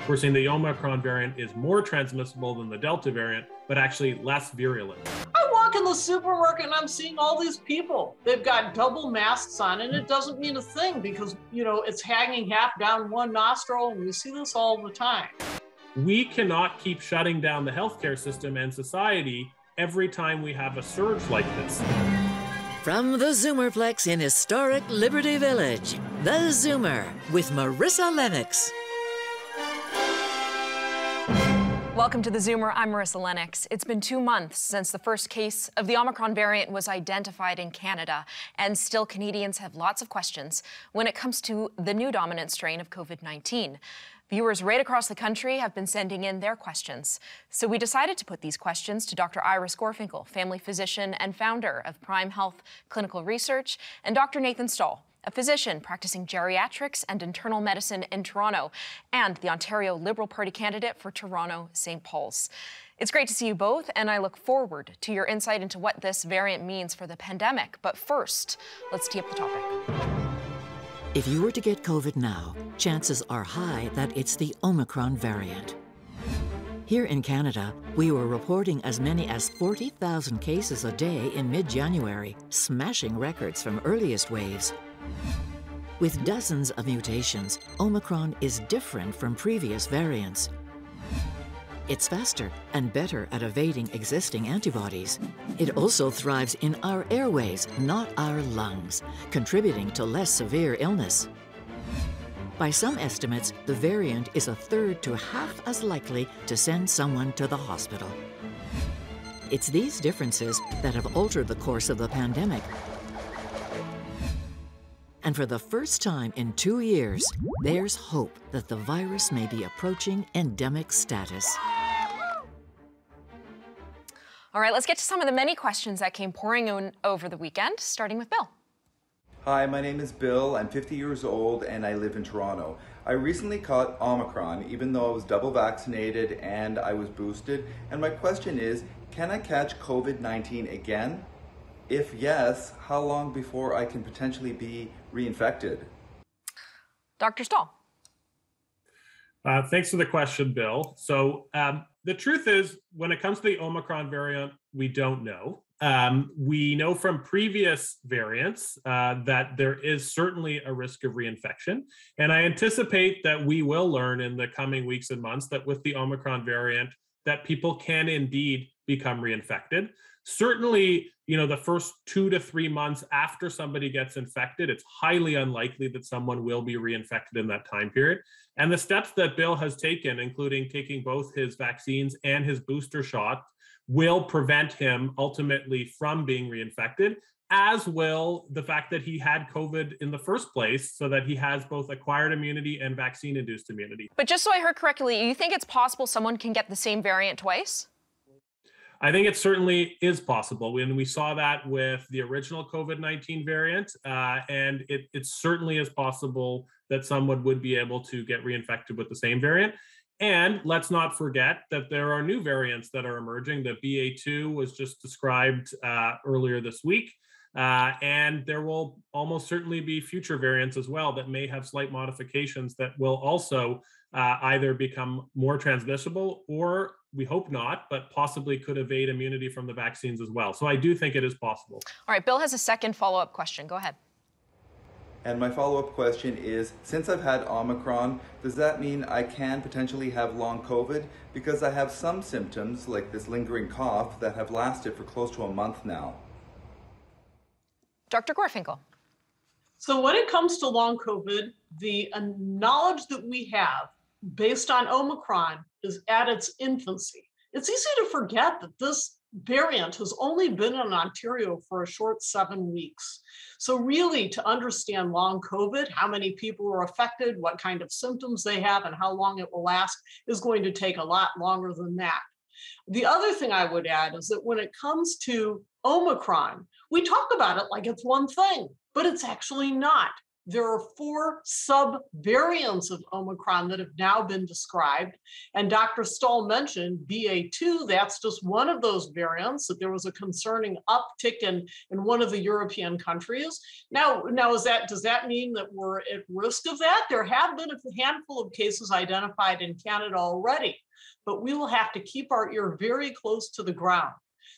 We're seeing the Omicron variant is more transmissible than the Delta variant, but actually less virulent. I walk in the supermarket and I'm seeing all these people. They've got double masks on, and it doesn't mean a thing because, it's hanging half down one nostril, and we see this all the time. We cannot keep shutting down the healthcare system and society every time we have a surge like this. From the Zoomerplex in historic Liberty Village, the Zoomer with Marissa Lennox. Welcome to the Zoomer. I'm Marissa Lennox. It's been 2 months since the first case of the Omicron variant was identified in Canada, and still Canadians have lots of questions when it comes to the new dominant strain of COVID-19. Viewers right across the country have been sending in their questions. So we decided to put these questions to Dr. Iris Gorfinkel, family physician and founder of Prime Health Clinical Research, and Dr. Nathan Stahl, a physician practicing geriatrics and internal medicine in Toronto, and the Ontario Liberal Party candidate for Toronto St. Paul's. It's great to see you both, and I look forward to your insight into what this variant means for the pandemic. But first, let's tee up the topic. If you were to get COVID now, chances are high that it's the Omicron variant. Here in Canada, we were reporting as many as 40,000 cases a day in mid-January, smashing records from earliest waves. With dozens of mutations, Omicron is different from previous variants. It's faster and better at evading existing antibodies. It also thrives in our airways, not our lungs, contributing to less severe illness. By some estimates, the variant is a third to half as likely to send someone to the hospital. It's these differences that have altered the course of the pandemic. And for the first time in 2 years, there's hope that the virus may be approaching endemic status. All right, let's get to some of the many questions that came pouring in over the weekend, starting with Bill. Hi, my name is Bill. I'm 50 years old and I live in Toronto. I recently caught Omicron, even though I was double vaccinated and I was boosted. And my question is, can I catch COVID-19 again? If yes, how long before I can potentially be reinfected? Dr. Stahl. Thanks for the question, Bill. So the truth is, when it comes to the Omicron variant, we don't know. We know from previous variants that there is certainly a risk of reinfection. And I anticipate that we will learn in the coming weeks and months that with the Omicron variant, that people can indeed become reinfected. Certainly, the first 2 to 3 months after somebody gets infected, it's highly unlikely that someone will be reinfected in that time period. And the steps that Bill has taken, including taking both his vaccines and his booster shot, will prevent him ultimately from being reinfected, as will the fact that he had COVID in the first place, so that he has both acquired immunity and vaccine-induced immunity. But just so I heard correctly, you think it's possible someone can get the same variant twice? I think it certainly is possible. When we saw that with the original COVID-19 variant, and it certainly is possible that someone would be able to get reinfected with the same variant. And let's not forget that there are new variants that are emerging. The BA2 was just described earlier this week. And there will almost certainly be future variants as well that may have slight modifications that will also either become more transmissible, or we hope not, but possibly could evade immunity from the vaccines as well. So I do think it is possible. All right, Bill has a second follow-up question. Go ahead. And my follow-up question is, since I've had Omicron, does that mean I can potentially have long COVID? Because I have some symptoms, like this lingering cough, that have lasted for close to a month now. Dr. Gorfinkel. So when it comes to long COVID, the knowledge that we have based on Omicron is at its infancy. It's easy to forget that this variant has only been in Ontario for a short 7 weeks. So really, to understand long COVID, how many people are affected, what kind of symptoms they have, and how long it will last is going to take a lot longer than that. The other thing I would add is that when it comes to Omicron, we talk about it like it's one thing, but it's actually not. There are 4 sub-variants of Omicron that have now been described. And Dr. Stahl mentioned BA2, that's just one of those variants, that there was a concerning uptick in one of the European countries. Now does that mean that we're at risk of that? There have been a handful of cases identified in Canada already, but we will have to keep our ear very close to the ground.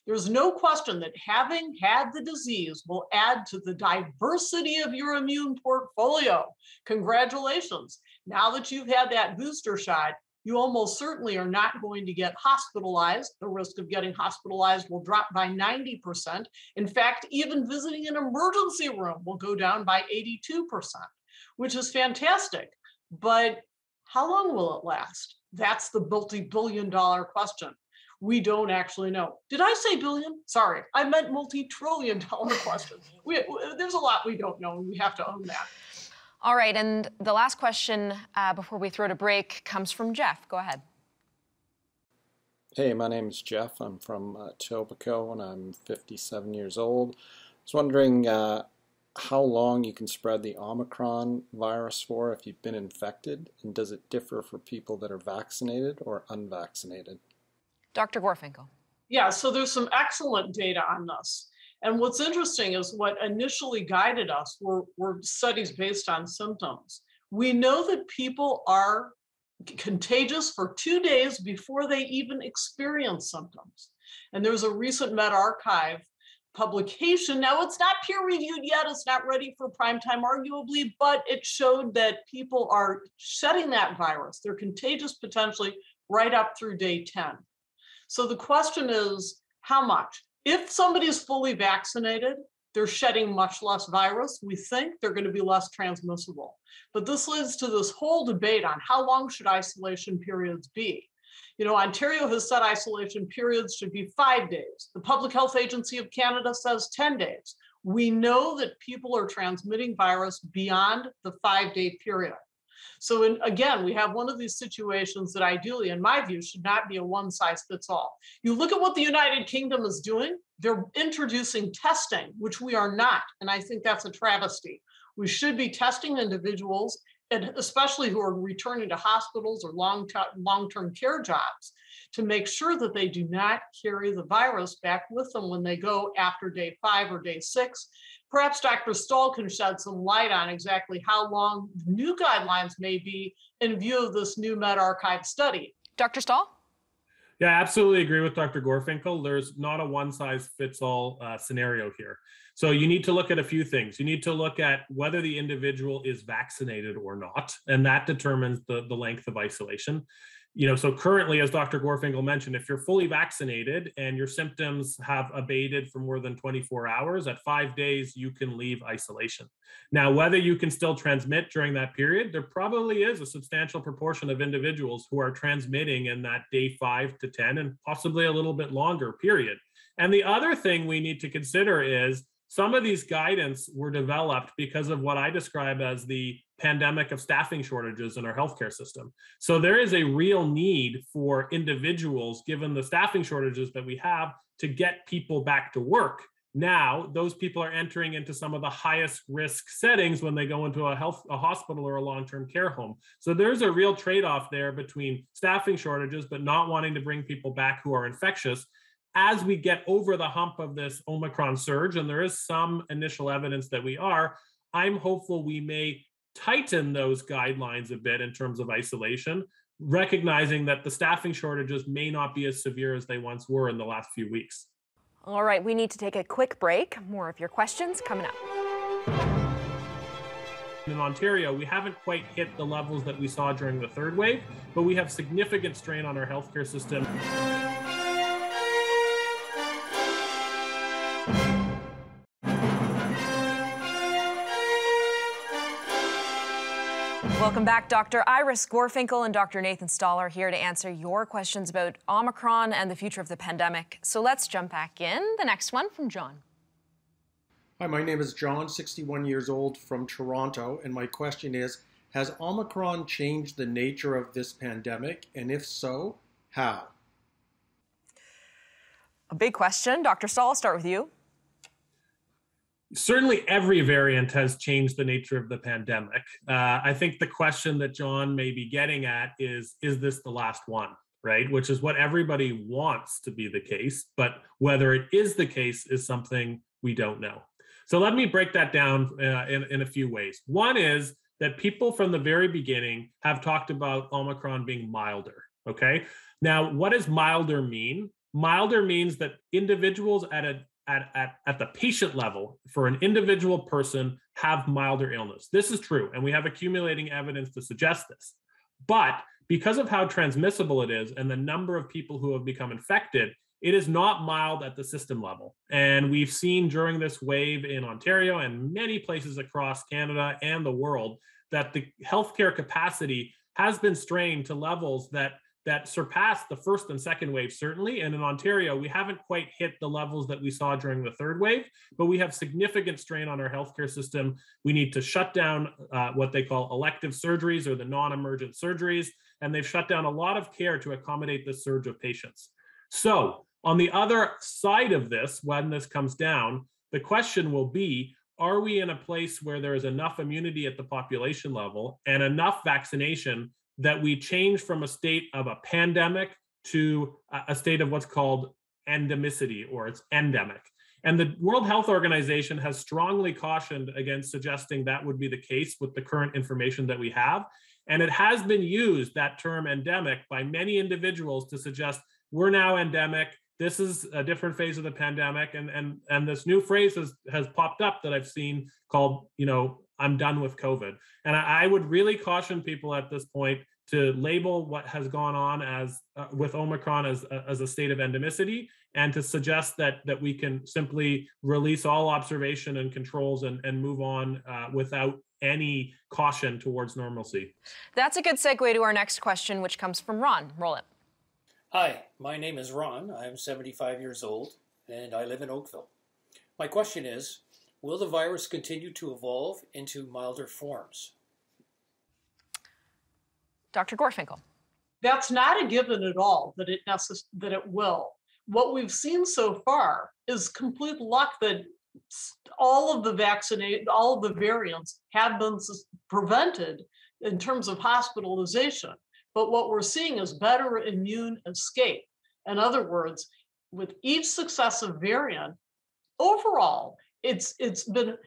There's no question that having had the disease will add to the diversity of your immune portfolio. Congratulations. Now that you've had that booster shot, you almost certainly are not going to get hospitalized. The risk of getting hospitalized will drop by 90%. In fact, even visiting an emergency room will go down by 82%, which is fantastic. But how long will it last? That's the multi-billion-dollar question. We don't actually know. Did I say billion? Sorry, I meant multi-trillion-dollar question. There's a lot we don't know, and we have to own that. All right, and the last question before we throw to break comes from Jeff. Go ahead. Hey, my name is Jeff. I'm from Etobicoke, and I'm 57 years old. I was wondering how long you can spread the Omicron virus for if you've been infected, and does it differ for people that are vaccinated or unvaccinated? Dr. Gorfinkel. Yeah, so there's some excellent data on this. And what's interesting is what initially guided us were studies based on symptoms. We know that people are contagious for 2 days before they even experience symptoms. And there's a recent medRxiv publication. Now, it's not peer-reviewed yet. It's not ready for prime time, arguably, but it showed that people are shedding that virus. They're contagious potentially right up through day 10. So the question is, how much? If somebody is fully vaccinated, they're shedding much less virus. We think they're going to be less transmissible. But this leads to this whole debate on how long should isolation periods be. You know, Ontario has said isolation periods should be 5 days. The Public Health Agency of Canada says 10 days. We know that people are transmitting virus beyond the 5-day period. So again, we have one of these situations that ideally, in my view, should not be a one-size-fits-all. You look at what the United Kingdom is doing, they're introducing testing, which we are not, and I think that's a travesty. We should be testing individuals, and especially who are returning to hospitals or long-term care jobs, to make sure that they do not carry the virus back with them when they go after day 5 or day 6. Perhaps Dr. Stahl can shed some light on exactly how long new guidelines may be in view of this new medRxiv study. Dr. Stahl? Yeah, I absolutely agree with Dr. Gorfinkel. There's not a one-size-fits-all scenario here. So you need to look at a few things. You need to look at whether the individual is vaccinated or not, and that determines the length of isolation. You know, so currently, as Dr. Gorfinkel mentioned, if you're fully vaccinated and your symptoms have abated for more than 24 hours, at 5 days, you can leave isolation. Now, whether you can still transmit during that period, there probably is a substantial proportion of individuals who are transmitting in that day 5 to 10 and possibly a little bit longer period. And the other thing we need to consider is some of these guidance were developed because of what I describe as the pandemic of staffing shortages in our healthcare system. So there is a real need for individuals, given the staffing shortages that we have, to get people back to work. Now, those people are entering into some of the highest risk settings when they go into a hospital or a long-term care home. So there's a real trade-off there between staffing shortages, but not wanting to bring people back who are infectious. As we get over the hump of this Omicron surge, and there is some initial evidence that we are, I'm hopeful we may tighten those guidelines a bit in terms of isolation, recognizing that the staffing shortages may not be as severe as they once were in the last few weeks. All right, we need to take a quick break. More of your questions coming up. In Ontario, we haven't quite hit the levels that we saw during the third wave, but we have significant strain on our healthcare system. Welcome back. Dr. Iris Gorfinkel and Dr. Nathan Stahl are here to answer your questions about Omicron and the future of the pandemic. So let's jump back in. The next one from John. Hi, my name is John, 61 years old, from Toronto, and my question is, has Omicron changed the nature of this pandemic, and if so, how? A big question. Dr. Stahl, I'll start with you. Certainly every variant has changed the nature of the pandemic. I think the question that John may be getting at is this the last one, right? Which is what everybody wants to be the case, but whether it is the case is something we don't know. So let me break that down in a few ways. One is that people from the very beginning have talked about Omicron being milder, okay? Now, what does milder mean? Milder means that individuals at the patient level for an individual person have milder illness. This is true, and we have accumulating evidence to suggest this. But because of how transmissible it is and the number of people who have become infected, it is not mild at the system level. And we've seen during this wave in Ontario and many places across Canada and the world that the healthcare capacity has been strained to levels that surpass the first and second wave, certainly. And in Ontario, we haven't quite hit the levels that we saw during the third wave, but we have significant strain on our healthcare system. We need to shut down what they call elective surgeries or the non-emergent surgeries, and they've shut down a lot of care to accommodate this surge of patients. So on the other side of this, when this comes down, the question will be, are we in a place where there is enough immunity at the population level and enough vaccination that we change from a state of a pandemic to a state of what's called endemicity, or it's endemic. And the World Health Organization has strongly cautioned against suggesting that would be the case with the current information that we have. And it has been used, that term endemic, by many individuals to suggest we're now endemic. This is a different phase of the pandemic. And this new phrase has popped up that I've seen called, I'm done with COVID. And I would really caution people at this point to label what has gone on as with Omicron as a state of endemicity, and to suggest that we can simply release all observation and controls and move on without any caution towards normalcy. That's a good segue to our next question, which comes from Ron. Roll it. Hi, my name is Ron. I'm 75 years old, and I live in Oakville. My question is, will the virus continue to evolve into milder forms? Dr. Gorfinkel. That's not a given at all that it will. What we've seen so far is complete luck that all of the variants have been prevented in terms of hospitalization. But what we're seeing is better immune escape. In other words, with each successive variant, overall, it's been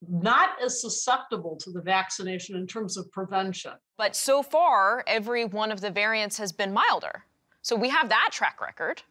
not as susceptible to the vaccination in terms of prevention. But so far, every one of the variants has been milder. So we have that track record.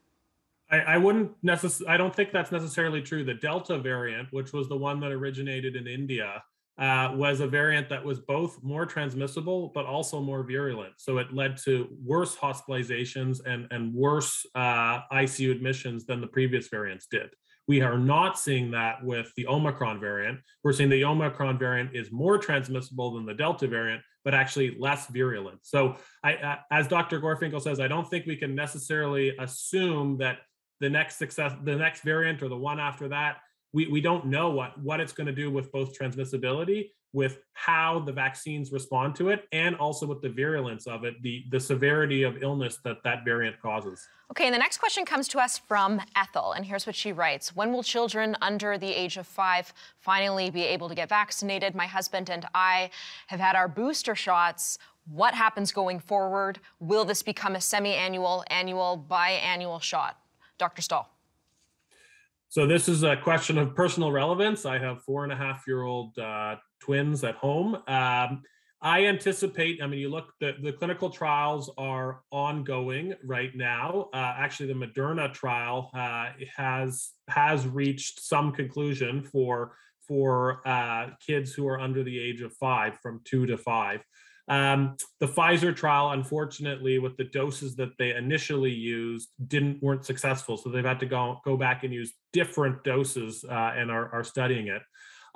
I don't think that's necessarily true. The Delta variant, which was the one that originated in India, was a variant that was both more transmissible, but also more virulent. So it led to worse hospitalizations and worse ICU admissions than the previous variants did. We are not seeing that with the Omicron variant. We're seeing the Omicron variant is more transmissible than the Delta variant, but actually less virulent. So as Dr. Gorfinkel says, I don't think we can necessarily assume that the next variant or the one after that, we don't know what it's going to do with both transmissibility, with how the vaccines respond to it, and also with the virulence of it, the severity of illness that variant causes. Okay, and the next question comes to us from Ethel, and here's what she writes. When will children under the age of 5 finally be able to get vaccinated? My husband and I have had our booster shots. What happens going forward? Will this become a semi-annual, annual, biannual shot? Dr. Stahl. So this is a question of personal relevance. I have 4.5-year-old twins at home. I anticipate, you look, the clinical trials are ongoing right now. Actually, the Moderna trial has reached some conclusion for kids who are under the age of 5, from 2 to 5. The Pfizer trial, unfortunately, with the doses that they initially used, weren't successful. So they've had to go back and use different doses and are studying it.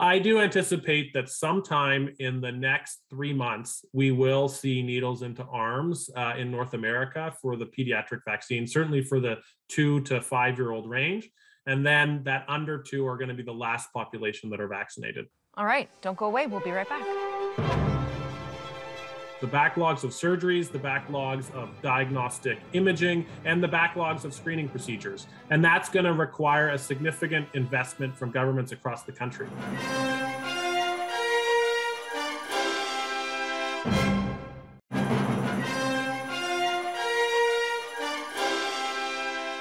I do anticipate that sometime in the next 3 months, we will see needles into arms in North America for the pediatric vaccine, certainly for the 2 to 5-year-old range. And then that under 2 are going to be the last population that are vaccinated. All right, don't go away. We'll be right back. the backlogs of surgeries, the backlogs of diagnostic imaging, and the backlogs of screening procedures. And that's going to require a significant investment from governments across the country.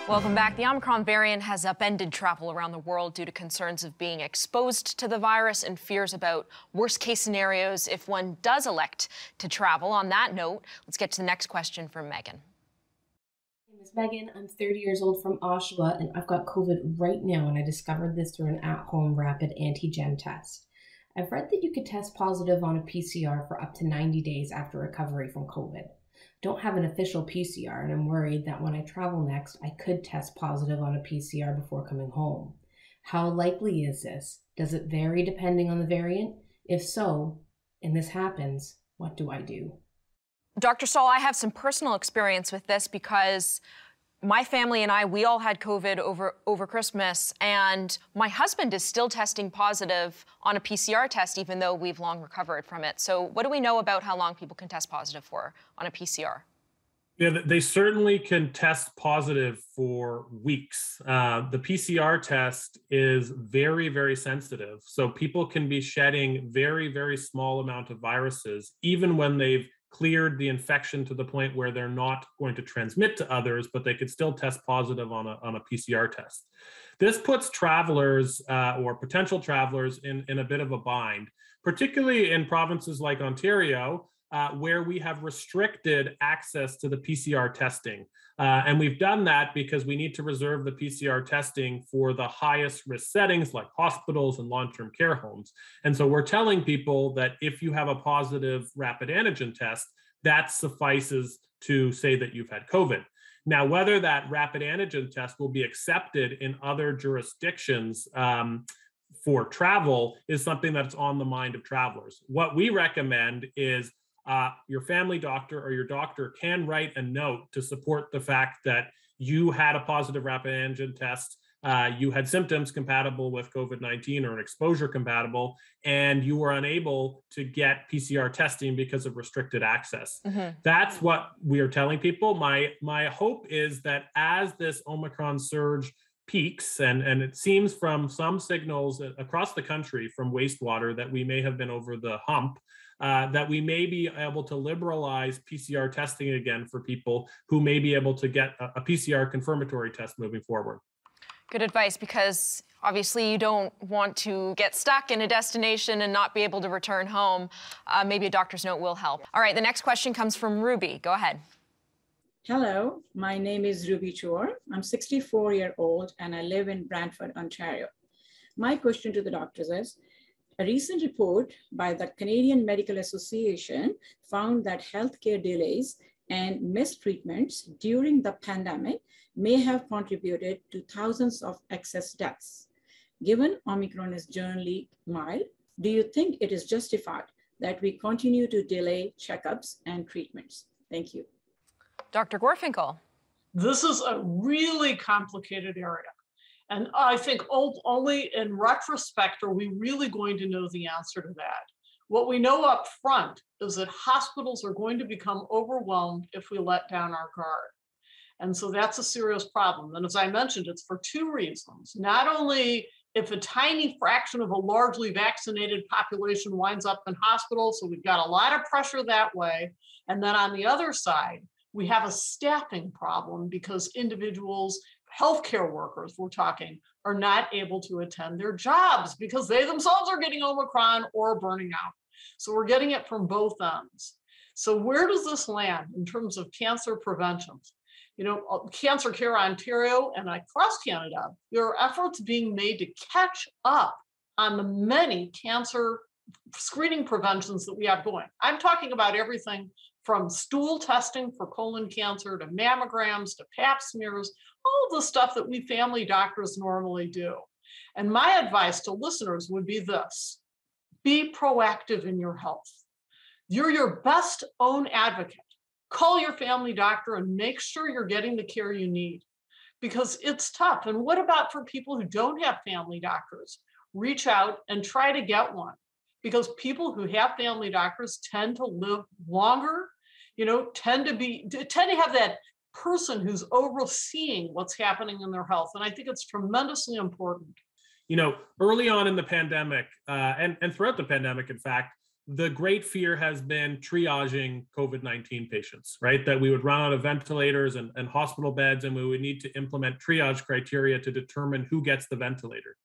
Welcome back. The Omicron variant has upended travel around the world due to concerns of being exposed to the virus and fears about worst-case scenarios if one does elect to travel. On that note, let's get to the next question from Megan. My name is Megan. I'm 30 years old from Oshawa, and I've got COVID right now, and I discovered this through an at-home rapid antigen test. I've read that you could test positive on a PCR for up to 90 days after recovery from COVID. Don't have an official PCR, and I'm worried that when I travel next, I could test positive on a PCR before coming home. How likely is this? Does it vary depending on the variant? If so, and this happens, what do I do? Dr. Stahl, I have some personal experience with this because my family and I, we all had COVID over Christmas, and my husband is still testing positive on a PCR test, even though we've long recovered from it. So what do we know about how long people can test positive for on a PCR? Yeah, they certainly can test positive for weeks. The PCR test is very, very sensitive. So people can be shedding very, very small amount of viruses, even when they've cleared the infection to the point where they're not going to transmit to others, but they could still test positive on a PCR test. This puts travelers or potential travelers in a bit of a bind, particularly in provinces like Ontario, where we have restricted access to the PCR testing. And we've done that because we need to reserve the PCR testing for the highest risk settings like hospitals and long-term care homes. And so we're telling people that if you have a positive rapid antigen test, that suffices to say that you've had COVID. Now, whether that rapid antigen test will be accepted in other jurisdictions for travel is something that's on the mind of travelers. What we recommend is your family doctor or your doctor can write a note to support the fact that you had a positive rapid antigen test, you had symptoms compatible with COVID-19 or an exposure compatible, and you were unable to get PCR testing because of restricted access. Mm-hmm. That's what we are telling people. My hope is that as this Omicron surge peaks, and it seems from some signals across the country from wastewater that we may have been over the hump, that we may be able to liberalize PCR testing again for people who may be able to get a PCR confirmatory test moving forward. Good advice, because obviously you don't want to get stuck in a destination and not be able to return home. Maybe a doctor's note will help. All right, the next question comes from Ruby. Go ahead. Hello, my name is Ruby Chor. I'm 64-year-old and I live in Brantford, Ontario. My question to the doctors is, a recent report by the Canadian Medical Association found that healthcare delays and missed treatments during the pandemic may have contributed to thousands of excess deaths. Given Omicron is generally mild, do you think it is justified that we continue to delay checkups and treatments? Thank you. Dr. Gorfinkel. This is a really complicated area. And I think only in retrospect are we really going to know the answer to that. What we know up front is that hospitals are going to become overwhelmed if we let down our guard. And so that's a serious problem. And as I mentioned, it's for two reasons. Not only if a tiny fraction of a largely vaccinated population winds up in hospitals, so we've got a lot of pressure that way. And then on the other side, we have a staffing problem because individuals, healthcare workers, we're talking, are not able to attend their jobs because they themselves are getting Omicron or burning out. So we're getting it from both ends. So where does this land in terms of cancer prevention? You know, Cancer Care Ontario and across Canada, there are efforts being made to catch up on the many cancer screening preventions that we have going. I'm talking about everything from stool testing for colon cancer to mammograms to pap smears, all the stuff that we family doctors normally do. And my advice to listeners would be this: be proactive in your health. You're your best own advocate. Call your family doctor and make sure you're getting the care you need, because it's tough. And what about for people who don't have family doctors? Reach out and try to get one. because people who have family doctors tend to live longer, tend to have that person who's overseeing what's happening in their health. And I think it's tremendously important. Early on in the pandemic, and throughout the pandemic, in fact, the great fear has been triaging COVID-19 patients, right? That we would run out of ventilators and hospital beds, and we would need to implement triage criteria to determine who gets the ventilator.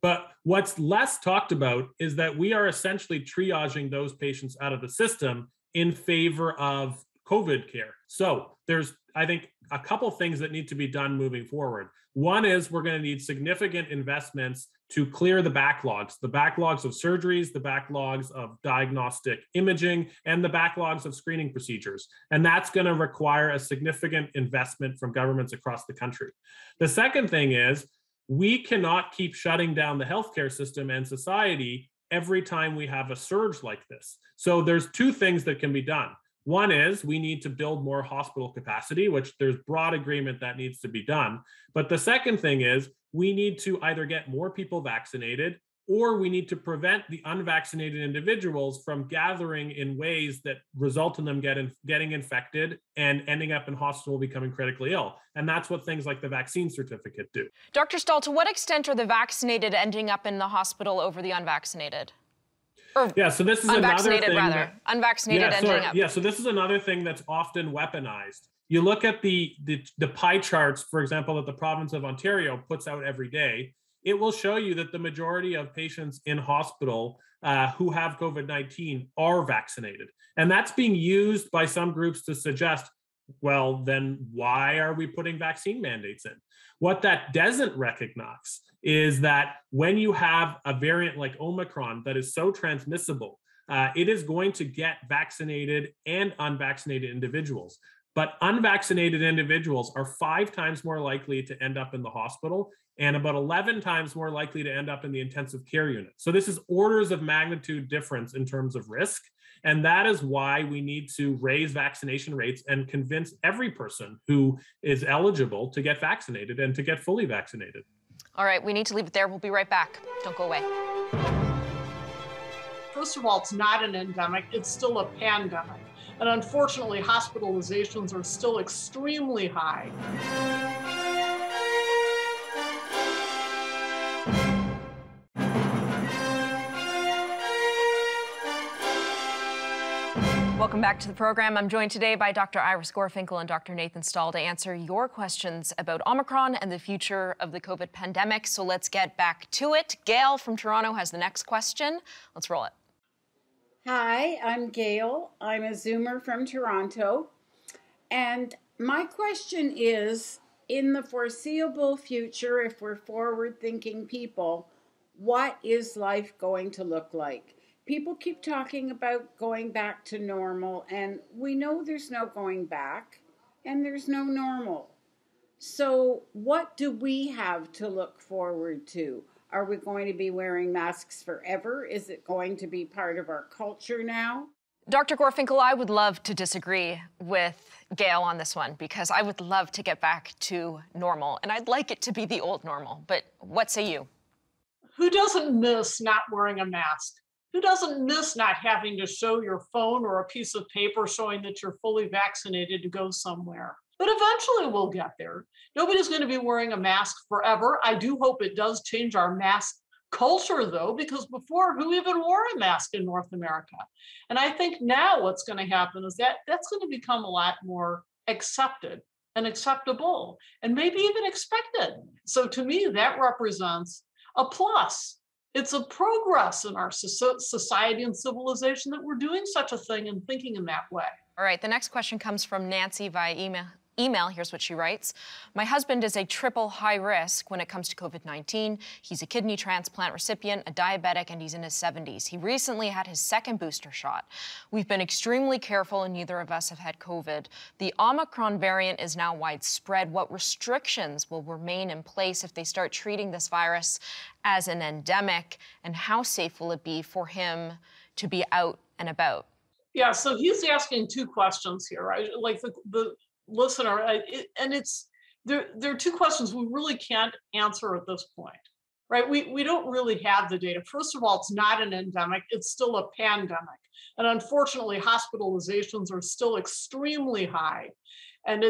But what's less talked about is that we are essentially triaging those patients out of the system in favor of COVID care. So there's, I think, a couple things that need to be done moving forward. One is we're going to need significant investments to clear the backlogs of surgeries, the backlogs of diagnostic imaging, and the backlogs of screening procedures. And that's going to require a significant investment from governments across the country. The second thing is we cannot keep shutting down the healthcare system and society every time we have a surge like this. So there's two things that can be done. One is we need to build more hospital capacity, which there's broad agreement that needs to be done. But the second thing is we need to either get more people vaccinated, or we need to prevent the unvaccinated individuals from gathering in ways that result in them getting infected and ending up in hospital, becoming critically ill. And that's what things like the vaccine certificate do. Dr. Stahl, to what extent are the vaccinated ending up in the hospital over the unvaccinated? Yeah, so this is another thing. Unvaccinated ending up. Yeah, so this is another thing that's often weaponized. You look at the pie charts, for example, that the province of Ontario puts out every day. It will show you that the majority of patients in hospital who have COVID-19 are vaccinated. And that's being used by some groups to suggest, well, then why are we putting vaccine mandates in? What that doesn't recognize is that when you have a variant like Omicron that is so transmissible, it is going to get vaccinated and unvaccinated individuals. But unvaccinated individuals are 5 times more likely to end up in the hospital and about 11 times more likely to end up in the intensive care unit. So this is orders of magnitude difference in terms of risk. And that is why we need to raise vaccination rates and convince every person who is eligible to get vaccinated and to get fully vaccinated. All right, we need to leave it there. We'll be right back. Don't go away. First of all, it's not an endemic, it's still a pandemic. And unfortunately, hospitalizations are still extremely high. Welcome back to the program. I'm joined today by Dr. Iris Gorfinkel and Dr. Nathan Stahl to answer your questions about Omicron and the future of the COVID pandemic. So let's get back to it. Gail from Toronto has the next question. Let's roll it. Hi, I'm Gail. I'm a Zoomer from Toronto. And my question is, in the foreseeable future, if we're forward-thinking people, what is life going to look like? People keep talking about going back to normal, and we know there's no going back, and there's no normal. So what do we have to look forward to? Are we going to be wearing masks forever? Is it going to be part of our culture now? Dr. Gorfinkel, I would love to disagree with Gail on this one because I would love to get back to normal, and I'd like it to be the old normal. But what say you? Who doesn't miss not wearing a mask? Who doesn't miss not having to show your phone or a piece of paper showing that you're fully vaccinated to go somewhere? But eventually we'll get there. Nobody's going to be wearing a mask forever. I do hope it does change our mask culture, though, because before, who even wore a mask in North America? And I think now what's going to happen is that that's going to become a lot more accepted and acceptable and maybe even expected. So to me, that represents a plus. It's a progress in our society and civilization that we're doing such a thing and thinking in that way. All right, the next question comes from Nancy via email. Here's what she writes. My husband is a triple high risk when it comes to COVID-19. He's a kidney transplant recipient, a diabetic, and he's in his 70s. He recently had his second booster shot. We've been extremely careful and neither of us have had COVID. The Omicron variant is now widespread. What restrictions will remain in place if they start treating this virus as an endemic? And how safe will it be for him to be out and about? Yeah, so he's asking two questions here, right? Like the listener, and it's there are two questions we really can't answer at this point. right? We don't really have the data. First of all, it's not an endemic, it's still a pandemic. And unfortunately, hospitalizations are still extremely high. And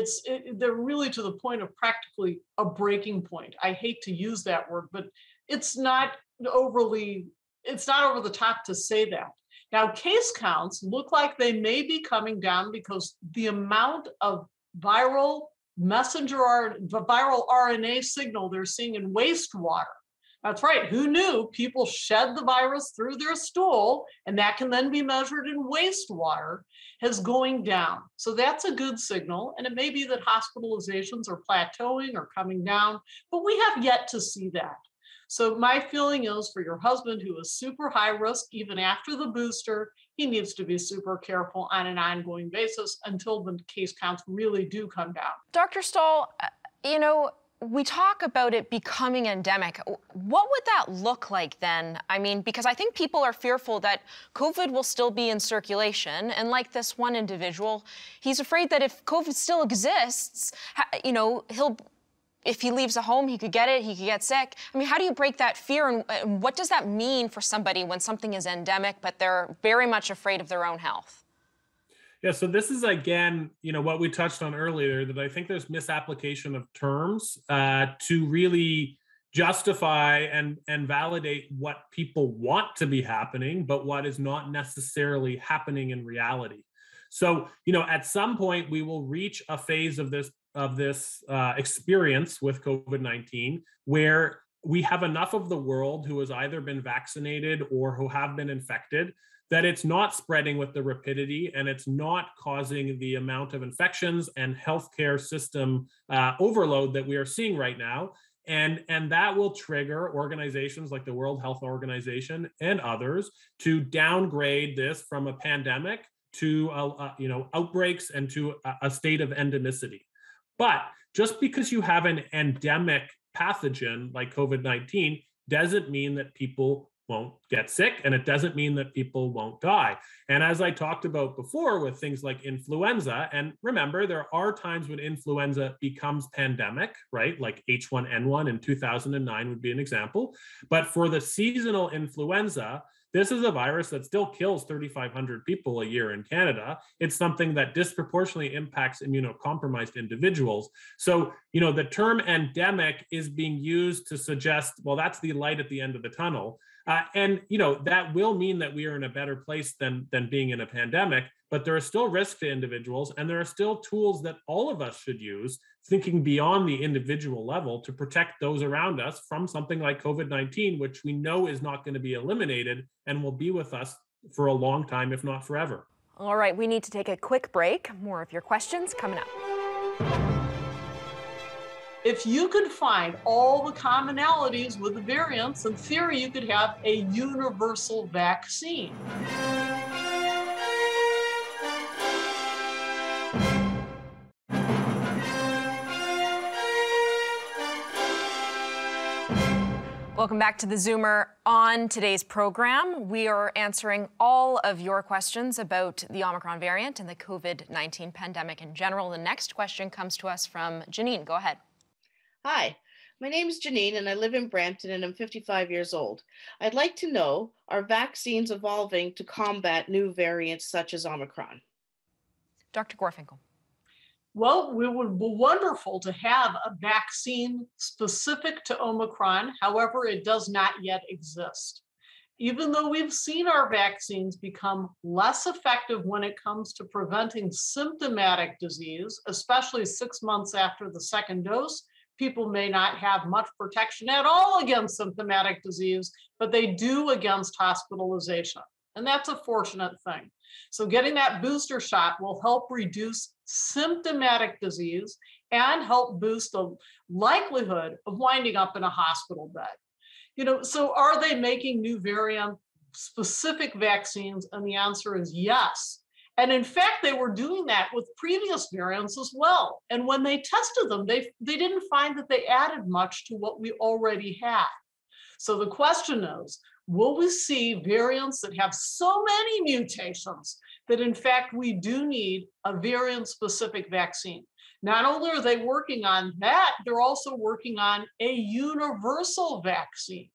they're really to the point of practically a breaking point. I hate to use that word, but it's not over the top to say that. Now, case counts look like they may be coming down because the amount of viral RNA signal they're seeing in wastewater. That's right. Who knew people shed the virus through their stool, and that can then be measured in wastewater, is going down. So that's a good signal. And it may be that hospitalizations are plateauing or coming down, but we have yet to see that. So my feeling is for your husband, who is super high risk, even after the booster, he needs to be super careful on an ongoing basis until the case counts really do come down. Dr. Stahl, we talk about it becoming endemic. What would that look like then? I mean, because I think people are fearful that COVID will still be in circulation. And like this one individual, he's afraid that if COVID still exists, if he leaves a home, he could get it, he could get sick. I mean, how do you break that fear? And what does that mean for somebody when something is endemic, but they're very much afraid of their own health? Yeah, so this is, again, what we touched on earlier, that I think there's misapplication of terms to really justify and validate what people want to be happening, but what is not necessarily happening in reality. So, at some point, we will reach a phase of this experience with COVID-19 where we have enough of the world who has either been vaccinated or who have been infected that it's not spreading with the rapidity and it's not causing the amount of infections and healthcare system overload that we are seeing right now. And that will trigger organizations like the World Health Organization and others to downgrade this from a pandemic to outbreaks and to a state of endemicity. But just because you have an endemic pathogen like COVID-19 doesn't mean that people won't get sick, and it doesn't mean that people won't die. And as I talked about before with things like influenza, and remember, there are times when influenza becomes pandemic, right? Like H1N1 in 2009 would be an example. But for the seasonal influenza, this is a virus that still kills 3,500 people a year in Canada. It's something that disproportionately impacts immunocompromised individuals. So, the term endemic is being used to suggest, well, that's the light at the end of the tunnel. And that will mean that we are in a better place than being in a pandemic, but there are still risks to individuals, and there are still tools that all of us should use, thinking beyond the individual level, to protect those around us from something like COVID-19, which we know is not going to be eliminated and will be with us for a long time, if not forever. All right, we need to take a quick break. More of your questions coming up. If you could find all the commonalities with the variants, in theory, you could have a universal vaccine. Welcome back to the Zoomer. On today's program, we are answering all of your questions about the Omicron variant and the COVID-19 pandemic in general. The next question comes to us from Janine. Go ahead. Hi, my name is Janine and I live in Brampton and I'm 55 years old. I'd like to know, are vaccines evolving to combat new variants such as Omicron? Dr. Gorfinkel. Well, it would be wonderful to have a vaccine specific to Omicron. However, it does not yet exist. Even though we've seen our vaccines become less effective when it comes to preventing symptomatic disease, especially 6 months after the second dose, people may not have much protection at all against symptomatic disease, but they do against hospitalization. And that's a fortunate thing. So getting that booster shot will help reduce symptomatic disease and help boost the likelihood of winding up in a hospital bed. So are they making new variant specific vaccines? And the answer is yes. And in fact, they were doing that with previous variants as well. And when they tested them, they didn't find that they added much to what we already had. So the question is, will we see variants that have so many mutations that in fact we do need a variant-specific vaccine? Not only are they working on that, they're also working on a universal vaccine.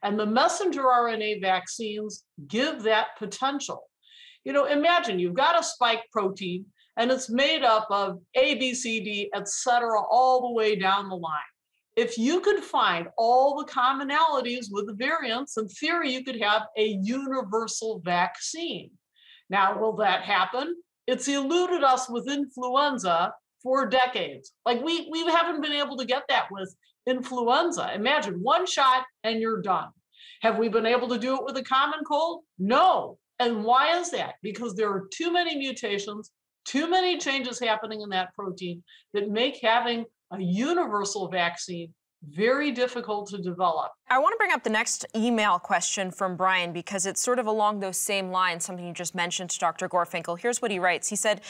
And the messenger RNA vaccines give that potential. You know, imagine you've got a spike protein and it's made up of A, B, C, D, et cetera, all the way down the line. If you could find all the commonalities with the variants, in theory, you could have a universal vaccine. Now, will that happen? It's eluded us with influenza for decades. Like we haven't been able to get that with influenza. Imagine one shot and you're done. Have we been able to do it with a common cold? No. And why is that? Because there are too many mutations, too many changes happening in that protein that make having a universal vaccine very difficult to develop. I want to bring up the next email question from Brian because it's sort of along those same lines, something you just mentioned to Dr. Gorfinkel. Here's what he writes. He said,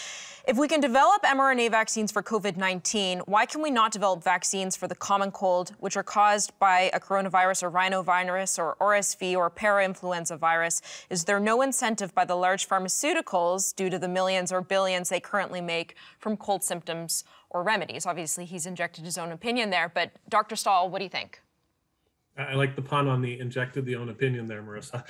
if we can develop mRNA vaccines for COVID-19, why can we not develop vaccines for the common cold, which are caused by a coronavirus or rhinovirus or RSV or parainfluenza virus? Is there no incentive by the large pharmaceuticals due to the millions or billions they currently make from cold symptoms or remedies? Obviously, he's injected his own opinion there, but Dr. Stahl, what do you think? I like the pun on the injected the own opinion there, Marissa.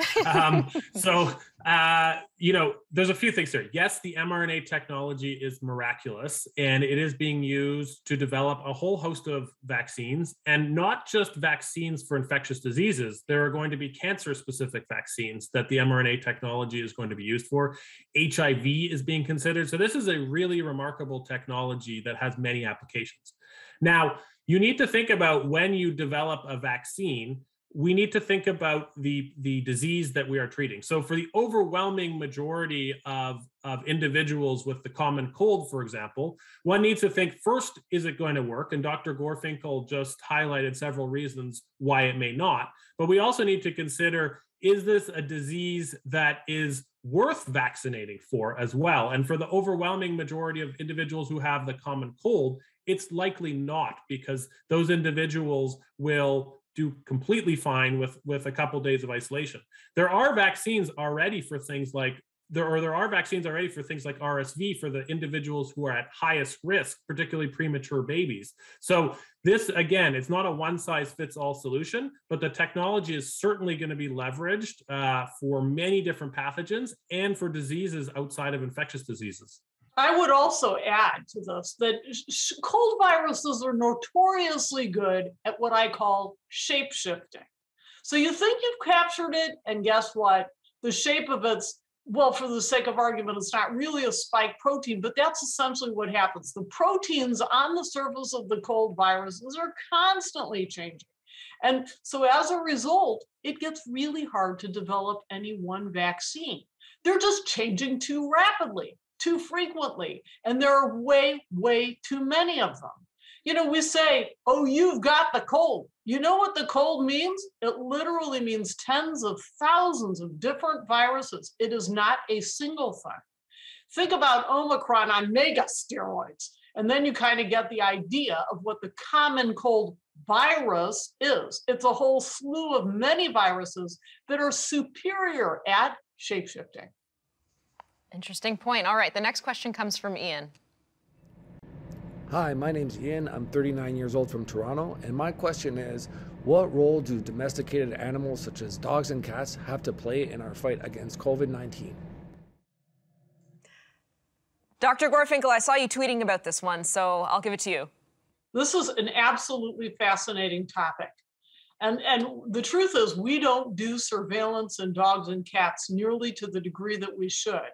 You know, there's a few things here. Yes, the mRNA technology is miraculous, and it is being used to develop a whole host of vaccines, and not just vaccines for infectious diseases. There are going to be cancer-specific vaccines that the mRNA technology is going to be used for. HIV is being considered. So this is a really remarkable technology that has many applications. Now, you need to think about when you develop a vaccine, we need to think about the disease that we are treating. So for the overwhelming majority of individuals with the common cold, for example, one needs to think first, is it going to work? And Dr. Gorfinkel just highlighted several reasons why it may not. But we also need to consider, is this a disease that is worth vaccinating for as well? And for the overwhelming majority of individuals who have the common cold, it's likely not, because those individuals will do completely fine with a couple days of isolation. There are vaccines already for things like RSV for the individuals who are at highest risk, particularly premature babies. So this, again, it's not a one-size-fits-all solution, but the technology is certainly going to be leveraged for many different pathogens and for diseases outside of infectious diseases. I would also add to this that cold viruses are notoriously good at what I call shape-shifting. So you think you've captured it, and guess what? The shape of it's, well, for the sake of argument, it's not really a spike protein, but that's essentially what happens. The proteins on the surface of the cold viruses are constantly changing. And so as a result, it gets really hard to develop any one vaccine. They're just changing too rapidly, too frequently, and there are way, way too many of them. You know, we say, oh, you've got the cold. You know what the cold means? It literally means tens of thousands of different viruses. It is not a single thing. Think about Omicron on mega steroids, and then you kind of get the idea of what the common cold virus is. It's a whole slew of many viruses that are superior at shapeshifting. Interesting point. All right, the next question comes from Ian. Hi, my name's Ian. I'm 39 years old from Toronto, and my question is, what role do domesticated animals such as dogs and cats have to play in our fight against COVID-19? Dr. Gorfinkel, I saw you tweeting about this one, so I'll give it to you. This is an absolutely fascinating topic. And the truth is, we don't do surveillance in dogs and cats nearly to the degree that we should,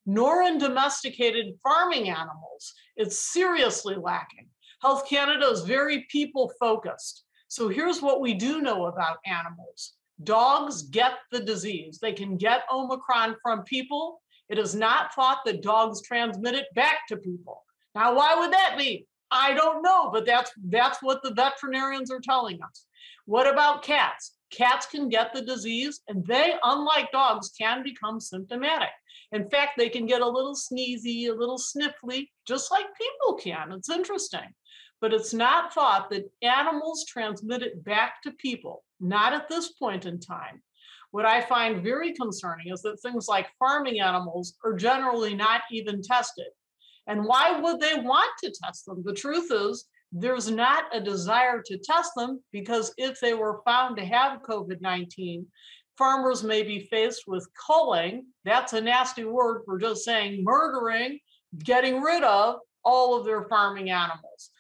nor in domesticated farming animals. It's seriously lacking. Health Canada is very people-focused. So here's what we do know about animals. Dogs get the disease. They can get Omicron from people. It is not thought that dogs transmit it back to people. Now, why would that be? I don't know, but that's what the veterinarians are telling us. What about cats? Cats can get the disease, and they, unlike dogs, can become symptomatic. In fact, they can get a little sneezy, a little sniffly, just like people can. It's interesting. But it's not thought that animals transmit it back to people, not at this point in time. What I find very concerning is that things like farming animals are generally not even tested. And why would they want to test them? The truth is, there's not a desire to test them, because if they were found to have COVID-19, farmers may be faced with culling. That's a nasty word for just saying murdering, getting rid of all of their farming animals.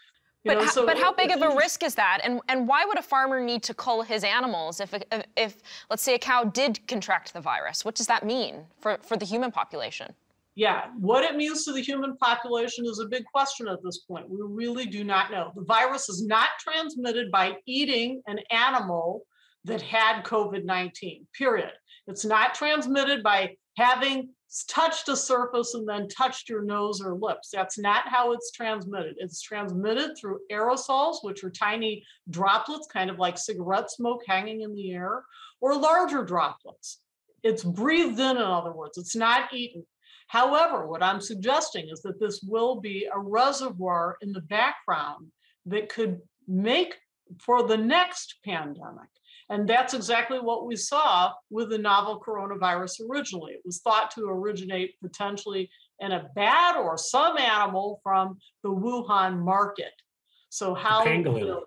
But how big of a risk is that? And why would a farmer need to cull his animals if let's say, a cow did contract the virus? What does that mean for the human population? Yeah, what it means to the human population is a big question at this point. We really do not know. The virus is not transmitted by eating an animal that had COVID-19, period. It's not transmitted by having touched a surface and then touched your nose or lips. That's not how it's transmitted. It's transmitted through aerosols, which are tiny droplets, kind of like cigarette smoke hanging in the air, or larger droplets. It's breathed in other words. It's not eaten. However, what I'm suggesting is that this will be a reservoir in the background that could make for the next pandemic. And that's exactly what we saw with the novel coronavirus originally. It was thought to originate potentially in a bat or some animal from the Wuhan market. So how? Pangolin.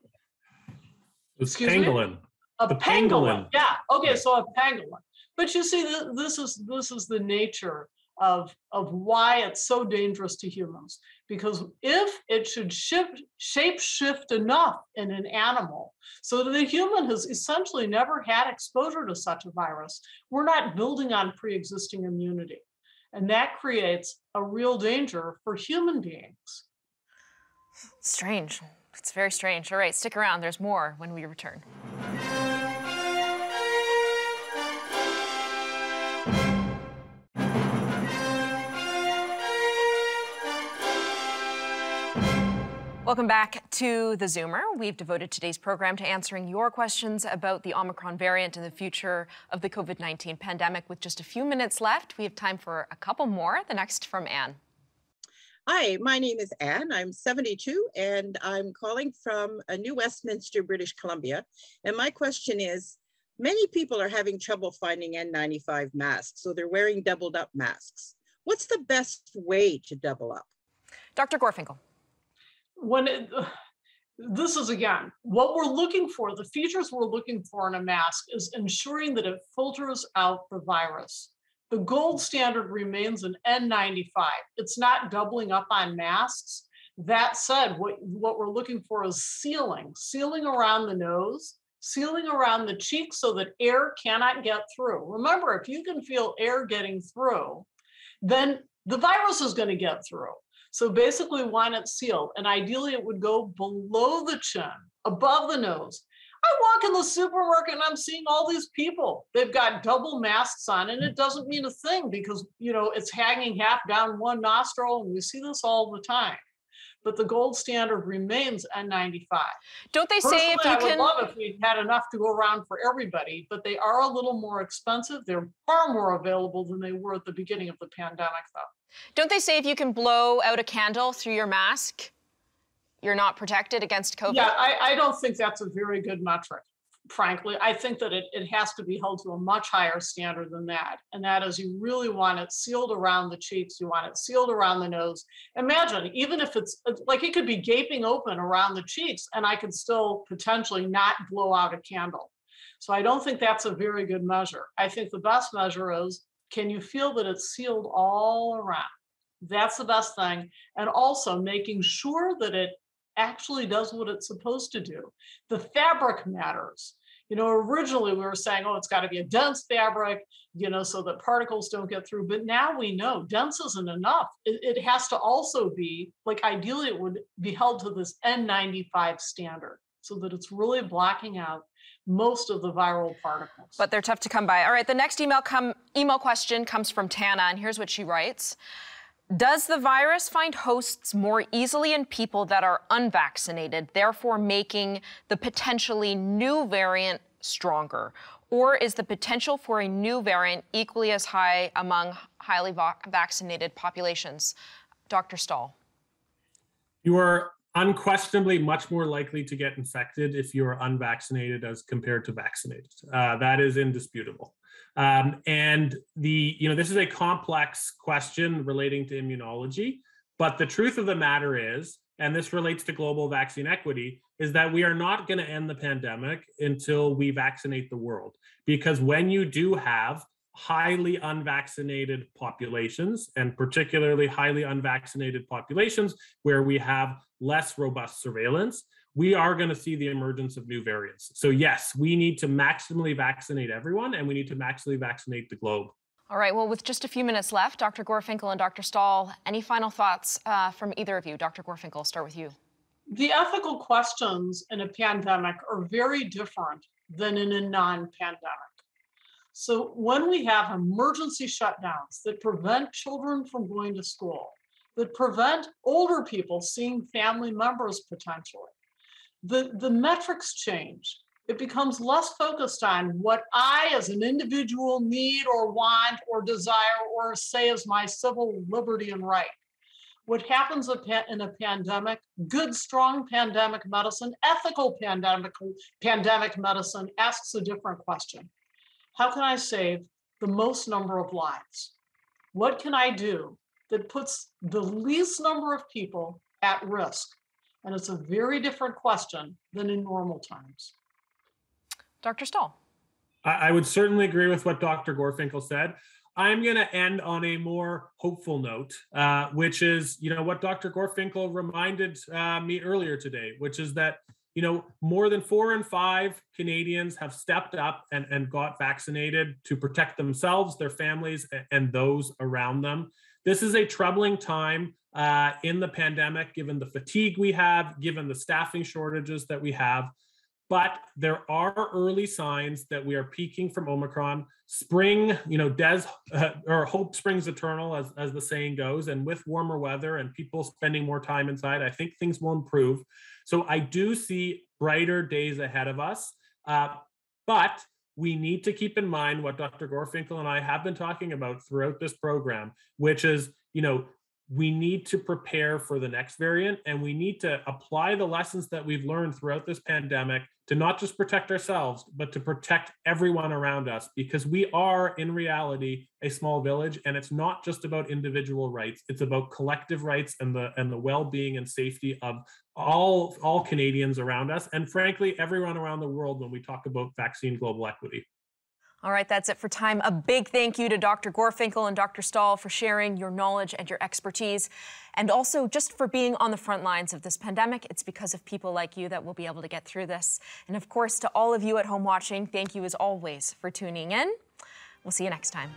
Excuse pangolin. Me? A pangolin. Yeah. Okay. Yeah. So a pangolin. But you see, this is the nature of why it's so dangerous to humans. Because if it should shape shift enough in an animal so that the human has essentially never had exposure to such a virus, we're not building on pre-existing immunity. And that creates a real danger for human beings. Strange. It's very strange. All right, stick around. There's more when we return. Welcome back to theZoomer. We've devoted today's program to answering your questions about the Omicron variant and the future of the COVID-19 pandemic. With just a few minutes left, we have time for a couple more. The next from Anne. Hi, my name is Anne. I'm 72 and I'm calling from New Westminster, British Columbia. And my question is, many people are having trouble finding N95 masks, so they're wearing doubled up masks. What's the best way to double up? Dr. Gorfinkel. This is, again, what we're looking for, the features we're looking for in a mask is ensuring that it filters out the virus. The gold standard remains an N95. It's not doubling up on masks. That said, what we're looking for is sealing around the nose, sealing around the cheeks so that air cannot get through. Remember, if you can feel air getting through, then the virus is going to get through. So basically, want it sealed, and ideally it would go below the chin, above the nose. I walk in the supermarket and I'm seeing all these people. They've got double masks on, and it doesn't mean a thing because, you know, it's hanging half down one nostril, and we see this all the time. But the gold standard remains N95. Don't they say if you I can? would love if we had enough to go around for everybody, but they are a little more expensive. They're far more available than they were at the beginning of the pandemic, though. Don't they say if you can blow out a candle through your mask, you're not protected against COVID? Yeah, I don't think that's a very good metric, frankly. I think that it has to be held to a much higher standard than that. And that is, you really want it sealed around the cheeks. You want it sealed around the nose. Imagine, even if it's like it could be gaping open around the cheeks and I could still potentially not blow out a candle. So I don't think that's a very good measure. I think the best measure is, can you feel that it's sealed all around? That's the best thing. And also making sure that it actually does what it's supposed to do. The fabric matters. You know, originally we were saying, oh, it's got to be a dense fabric, you know, so that particles don't get through. But now we know dense isn't enough. It has to also be, like, ideally it would be held to this N95 standard so that it's really blocking out most of the viral particles. But they're tough to come by. All right, the next email question comes from Tana, and here's what she writes. Does the virus find hosts more easily in people that are unvaccinated, therefore making the potentially new variant stronger? Or is the potential for a new variant equally as high among highly vaccinated populations? Dr. Stahl. You are unquestionably much more likely to get infected if you are unvaccinated as compared to vaccinated. That is indisputable. And this is a complex question relating to immunology, But the truth of the matter is, and this relates to global vaccine equity, is that we are not going to end the pandemic until we vaccinate the world. Because when you do have highly unvaccinated populations, and particularly highly unvaccinated populations where we have less robust surveillance, we are going to see the emergence of new variants. So yes, we need to maximally vaccinate everyone, and we need to maximally vaccinate the globe. All right, well, with just a few minutes left, Dr. Gorfinkel and Dr. Stahl, any final thoughts from either of you? Dr. Gorfinkel, I'll start with you. The ethical questions in a pandemic are very different than in a non-pandemic. So when we have emergency shutdowns that prevent children from going to school, that prevent older people seeing family members potentially, the metrics change. It becomes less focused on what I as an individual need or want or desire or say is my civil liberty and right. What happens in a pandemic, good, strong pandemic medicine, ethical pandemic medicine asks a different question. How can I save the most number of lives? What can I do that puts the least number of people at risk? And it's a very different question than in normal times. Dr. Stahl. I would certainly agree with what Dr. Gorfinkel said. I'm going to end on a more hopeful note, which is, what Dr. Gorfinkel reminded me earlier today, which is that, more than 4 in 5 Canadians have stepped up and got vaccinated to protect themselves, their families, and those around them. This is a troubling time in the pandemic, given the fatigue we have, given the staffing shortages that we have. But there are early signs that we are peaking from Omicron. Spring, or hope springs eternal, as the saying goes. And with warmer weather and people spending more time inside, I think things will improve. So I do see brighter days ahead of us. But we need to keep in mind what Dr. Gorfinkel and I have been talking about throughout this program, which is, we need to prepare for the next variant, and we need to apply the lessons that we've learned throughout this pandemic to not just protect ourselves, but to protect everyone around us, because we are in reality a small village, and it's not just about individual rights. It's about collective rights and the well-being and safety of all Canadians around us, and frankly, everyone around the world when we talk about vaccine global equity. All right, that's it for time. A big thank you to Dr. Gorfinkel and Dr. Stahl for sharing your knowledge and your expertise, and also just for being on the front lines of this pandemic. It's because of people like you that we'll be able to get through this. And of course, to all of you at home watching, thank you as always for tuning in. We'll see you next time.